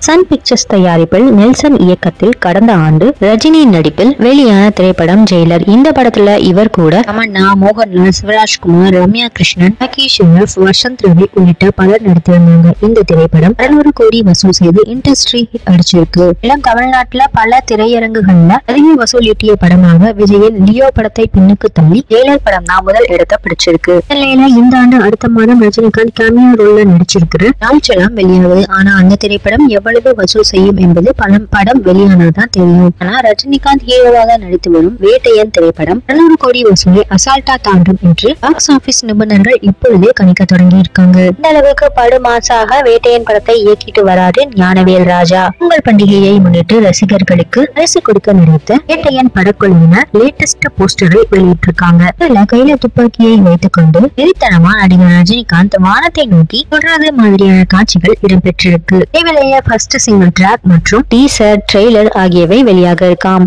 Sun pictures தயாரிப்பில் Nelson இயக்கத்தில் கடந்த ஆண்டு ரஜினி நடிப்பில் வெளியான திரைப்படம் ஜெயிலர். இந்த படத்துல இவர் கூட தமன்னா, மோகன்லால், சிவராஜ்குமார், ரம்யா கிருஷ்ணன், ராகேஷ், வசந்த் ரவி உள்ளிட்ட பலர் நடித்திருந்தாங்க. இந்த திரைப்படம் 600 கோடி வசூல் செய்து இண்டஸ்ட்ரி ஹிட் அடிச்சிருக்கு. இளம் தமிழ்நாட்டுல பல திரையரங்குகள்ல அதிக வசூல் ஈட்டிய படமாக விஜயின் லியோ படத்தை பின்னுக்கு தள்ளி ஜெயிலர் படம் தான் முதல் இடத்தை பிடிச்சிருக்கு. நிலையில இந்த ஆண்டு அடுத்த மாதம் ரஜினிகாந்த் கேமியோ ரோல்ல நடிச்சிருக்கிற நாள்செல்லாம் வெளியாகுது. ஆனா அந்த திரைப்படம் எவ்வளவு வசூல் செய்யும் என்பது படம் வெளியானதான் தெரியும். ஆனா ரஜினிகாந்த் ஹீரோவாக நடித்து வரும் வேட்டையன் திரைப்படம் 600 கோடி வசூலை அசால்ட்டா தாண்டும் என்று பாக்ஸ் ஆபீஸ் நிபுணர்கள் இப்பொழுதே கணிக்க தொடங்கி இருக்காங்க. இந்த அளவுக்கு படுமாசாக வேட்டையன் படத்தை இயக்கிட்டு வராது ஞானவேல் ராஜா. பொங்கல் பண்டிகையை முன்னிட்டு ரசிகர்களுக்கு பரிசு கொடுக்க நினைத்த வேட்டையன் படக்குழுவினர் லேட்டஸ்ட் போஸ்டரை வெளியிட்டிருக்காங்க. இதுல கையில துப்பாக்கியை வைத்துக் கொண்டு வெறித்தனமா நடிகர் ரஜினிகாந்த் வானத்தை நோக்கி தொடர்றது மாதிரியான காட்சிகள் இடம்பெற்றிருக்கு. இவளைய ஃபர்ஸ்ட் சிங்கிள் ட்ராக் மற்றும் டீசர், ட்ரெய்லர் ஆகியவை வெளியாக இருக்காம்.